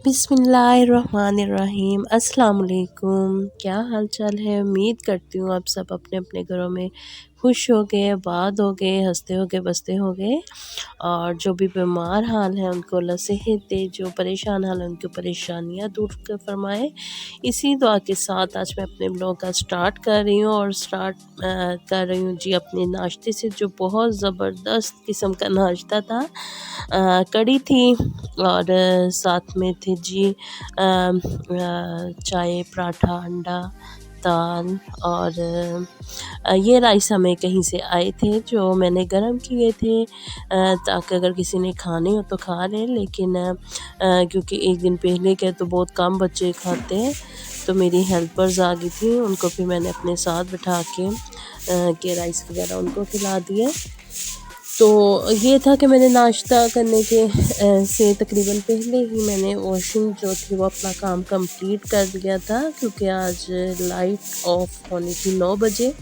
बिस्मिल्लाहिर्रहमानिर्रहीम अस्सलाम वालेकुम। क्या हाल चाल है? उम्मीद करती हूँ आप सब अपने अपने घरों में खुश हो गए, आबाद हो गए, हंसते हो गए, बसते हो गए। और जो भी बीमार हाल है उनको अल्लाह सेहत दे, जो परेशान हाल है उनकी परेशानियाँ दूर कर फरमाए। इसी दुआ के साथ आज मैं अपने ब्लॉग का स्टार्ट कर रही हूँ और स्टार्ट कर रही हूँ जी अपने नाश्ते से, जो बहुत ज़बरदस्त किस्म का नाश्ता था। कड़ी थी और साथ में थे जी चाय, पराठा, अंडा, दाल और ये राइस हमें कहीं से आए थे जो मैंने गरम किए थे, ताकि अगर किसी ने खाने हो तो खा ले। लेकिन क्योंकि एक दिन पहले के तो बहुत कम बच्चे खाते हैं, तो मेरी हेल्पर्स आ गई थी, उनको फिर मैंने अपने साथ बिठा के राइस वगैरह उनको खिला दिए। तो ये था कि मैंने नाश्ता करने के से तकरीबन पहले ही मैंने वॉशिंग जो थी वो अपना काम कंप्लीट कर लिया था, क्योंकि आज लाइट ऑफ होनी थी 9 बजे।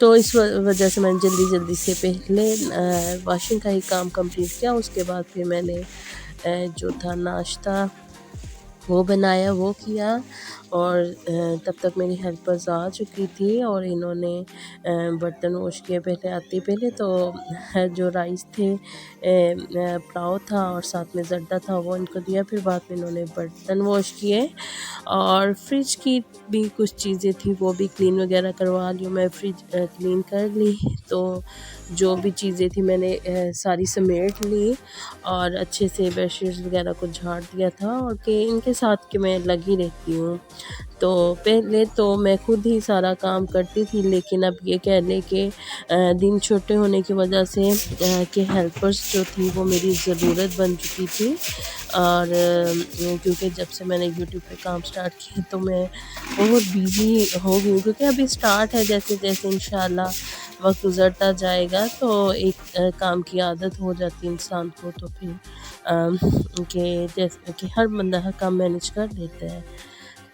तो इस वजह से मैंने जल्दी जल्दी से पहले वॉशिंग का ही काम कंप्लीट किया। उसके बाद फिर मैंने जो था नाश्ता वो बनाया, वो किया। और तब तक मेरी हेल्पर्स आ चुकी थी और इन्होंने बर्तन वॉश किए पहले आते पहले। तो जो राइस थे, पुलाव था और साथ में ज़र्दा था, वो इनको दिया। फिर बाद में इन्होंने बर्तन वॉश किए और फ्रिज की भी कुछ चीज़ें थी वो भी क्लीन वगैरह करवा ली। मैं फ्रिज क्लीन कर ली, तो जो भी चीज़ें थी मैंने सारी समेट ली और अच्छे से बेडशीट्स वगैरह को झाड़ दिया था। और कि इनके साथ कि मैं लगी रहती हूँ, तो पहले तो मैं खुद ही सारा काम करती थी, लेकिन अब ये कह लें कि दिन छोटे होने की वजह से कि हेल्पर्स जो थी वो मेरी ज़रूरत बन चुकी थी। और क्योंकि जब से मैंने यूट्यूब पे काम स्टार्ट किया तो मैं बहुत बिज़ी हो गई हूँ, क्योंकि अभी स्टार्ट है, जैसे जैसे इंशाल्लाह वक्त गुज़रता जाएगा तो एक काम की आदत हो जाती है इंसान को। तो फिर कि जैसे कि हर बंदा हर काम मैनेज कर लेता है।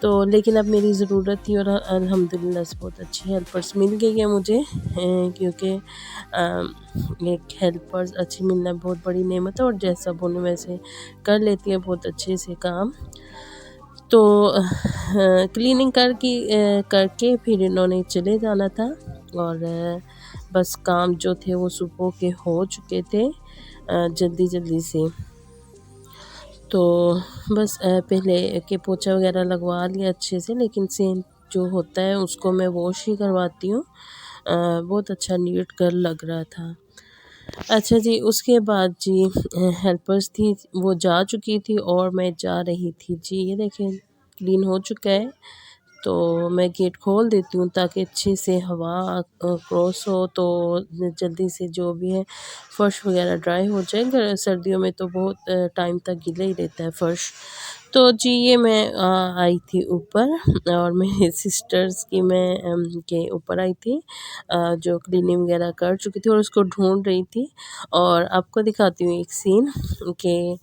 तो लेकिन अब मेरी ज़रूरत थी और अल्हम्दुलिल्लाह से बहुत अच्छी हेल्पर्स मिल गई है मुझे, क्योंकि एक हेल्पर्स अच्छी मिलना बहुत बड़ी नेमत है और जैसा बोलूँ वैसे कर लेती है बहुत अच्छे से काम। तो क्लीनिंग करके फिर इन्होंने चले जाना था और बस काम जो थे वो सुबह के हो चुके थे जल्दी जल्दी से। तो बस पहले के पोछा वगैरह लगवा लिया अच्छे से, लेकिन सेम जो होता है उसको मैं वॉश ही करवाती हूँ। बहुत अच्छा नीट कर लग रहा था। अच्छा जी, उसके बाद जी हेल्पर्स थी वो जा चुकी थी और मैं जा रही थी जी। ये देखें क्लीन हो चुका है, तो मैं गेट खोल देती हूँ ताकि अच्छे से हवा क्रॉस हो, तो जल्दी से जो भी है फ़र्श वगैरह ड्राई हो जाए। सर्दियों में तो बहुत टाइम तक गीला ही रहता है फ़र्श। तो जी ये मैं आई थी ऊपर और मेरे सिस्टर्स की मैं के ऊपर आई थी, जो क्लीनिंग वगैरह कर चुकी थी और उसको ढूंढ रही थी। और आपको दिखाती हूँ एक सीन कि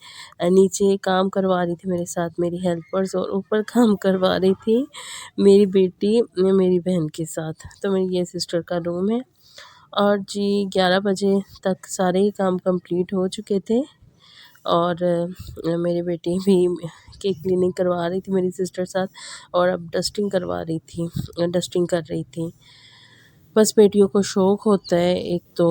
नीचे काम करवा रही थी मेरे साथ मेरी हेल्पर्स और ऊपर काम करवा रही थी मेरी बेटी मेरी बहन के साथ। तो मेरी ये सिस्टर का रूम है। और जी 11 बजे तक सारे ही काम कंप्लीट हो चुके थे और मेरी बेटी भी की क्लीनिंग करवा रही थी मेरी सिस्टर साथ और अब डस्टिंग करवा रही थी, डस्टिंग कर रही थी। बस बेटियों को शौक़ होता है एक तो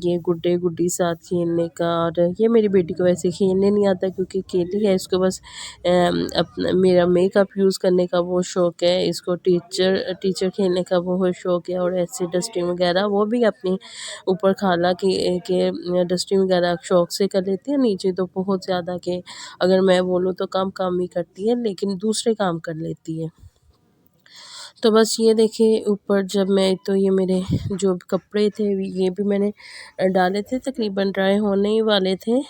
ये गुड्डे गुड्डी साथ खेलने का। और ये मेरी बेटी को वैसे खेलने नहीं आता क्योंकि अकेली है, इसको बस अपना मेरा मेकअप यूज़ करने का बहुत शौक़ है, इसको टीचर खेलने का बहुत शौक़ है। और ऐसे डस्टिंग वगैरह वो भी अपनी ऊपर खाला के डस्टिंग वगैरह शौक़ से कर लेती है। नीचे तो बहुत ज़्यादा कि अगर मैं बोलूँ तो कम काम ही करती है, लेकिन दूसरे काम कर लेती है। तो बस ये देखिए ऊपर जब मैं तो ये मेरे जो कपड़े थे ये भी मैंने डाले थे, तकरीबन ड्राई होने ही वाले थे।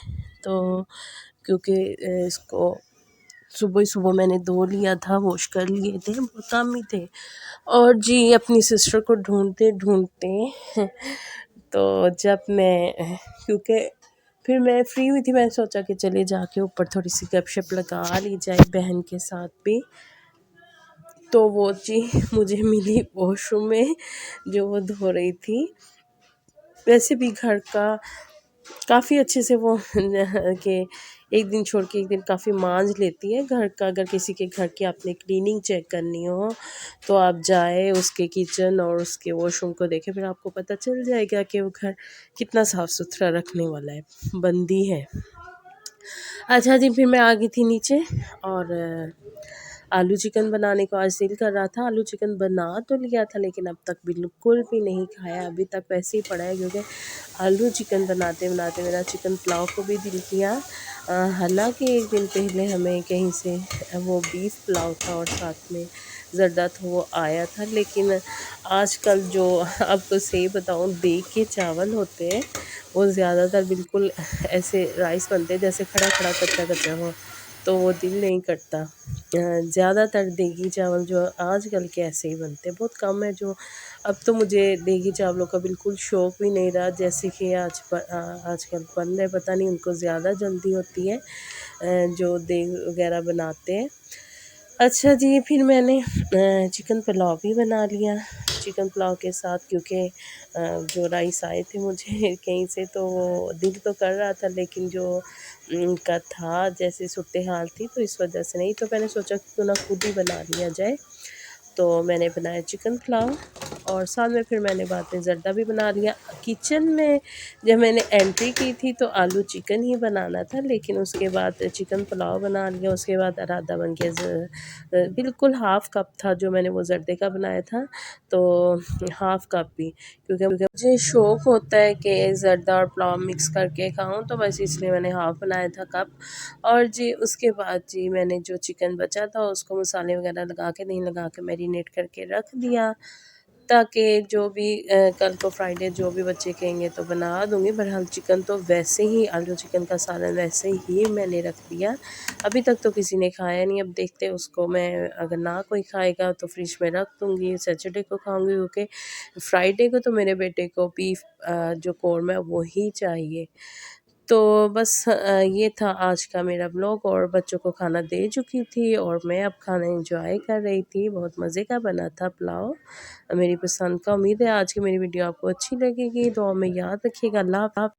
तो क्योंकि इसको सुबह ही सुबह मैंने धो लिया था, वॉश कर लिए थे, बहुत काम ही थे। और जी अपनी सिस्टर को ढूंढते ढूंढते तो जब मैं क्योंकि फिर मैं फ्री हुई थी, मैंने सोचा कि चले जाके ऊपर थोड़ी सी गपशप लगा ली जाए बहन के साथ भी। तो वो जी मुझे मिली वॉशरूम में, जो वो धो रही थी। वैसे भी घर का काफ़ी अच्छे से वो कि एक दिन छोड़ के एक दिन काफ़ी मांज लेती है घर का। अगर किसी के घर की आपने क्लीनिंग चेक करनी हो तो आप जाए उसके किचन और उसके वॉशरूम को देखें, फिर आपको पता चल जाएगा कि वो घर कितना साफ़ सुथरा रखने वाला है, बंदी है। अच्छा जी, फिर मैं आ गई थी नीचे और आलू चिकन बनाने को आज दिल कर रहा था। आलू चिकन बना तो लिया था लेकिन अब तक बिल्कुल भी नहीं खाया, अभी तक वैसे ही पड़ा है, क्योंकि आलू चिकन बनाते बनाते मेरा चिकन पुलाव को भी दिल किया। हालांकि एक दिन पहले हमें कहीं से वो बीफ पुलाव था और साथ में ज़र्दा तो वो आया था, लेकिन आजकल जो आपको सही बताऊँ देग के चावल होते हैं वो ज़्यादातर बिल्कुल ऐसे राइस बनते हैं जैसे खड़ा खड़ा कच्चा कच्चा हो, तो वो दिल नहीं करता। ज़्यादातर देगी चावल जो आजकल के ऐसे ही बनते हैं, बहुत कम है जो। अब तो मुझे देगी चावलों का बिल्कुल शौक़ भी नहीं रहा, जैसे कि आजकल बन रहे, पता नहीं उनको ज़्यादा जल्दी होती है जो देग वगैरह बनाते हैं। अच्छा जी, फिर मैंने चिकन पुलाव भी बना लिया। चिकन पुलाव के साथ, क्योंकि जो राइस आए थे मुझे कहीं से, तो वो दिल तो कर रहा था लेकिन जो उनका था जैसे सूरत हाल थी तो इस वजह से नहीं, तो मैंने सोचा क्यों ना खुद ही बना लिया जाए। तो मैंने बनाया चिकन पुलाव और साथ में फिर मैंने बाद में ज़र्दा भी बना लिया। किचन में जब मैंने एंट्री की थी तो आलू चिकन ही बनाना था, लेकिन उसके बाद चिकन पुलाव बना लिया। उसके बाद अरादा बन गया, बिल्कुल हाफ़ कप था जो मैंने वो ज़र्दे का बनाया था, तो हाफ़ कप भी, क्योंकि मुझे शौक़ होता है कि ज़र्दा और पुलाव मिक्स करके खाऊं, तो बस इसलिए मैंने हाफ़ बनाया था कप। और जी उसके बाद जी मैंने जो चिकन बचा था उसको मसाले वगैरह लगा के, नहीं लगा के मैरिनेट करके रख दिया, ताकि जो भी कल को फ्राइडे जो भी बच्चे कहेंगे तो बना दूँगी। बहरहाल चिकन तो वैसे ही, आलू चिकन का सालन वैसे ही मैंने रख दिया। अभी तक तो किसी ने खाया नहीं, अब देखते उसको मैं, अगर ना कोई खाएगा तो फ्रिज में रख दूँगी, सैटरडे को खाऊँगी, क्योंकि फ्राइडे को तो मेरे बेटे को बीफ जो कौरमा है वो ही चाहिए। तो बस ये था आज का मेरा व्लॉग, और बच्चों को खाना दे चुकी थी और मैं अब खाना एंजॉय कर रही थी। बहुत मज़े का बना था पुलाव, मेरी पसंद का। उम्मीद है आज की मेरी वीडियो आपको अच्छी लगेगी, दुआ में याद रखिएगा। अल्लाह हाफ़िज़।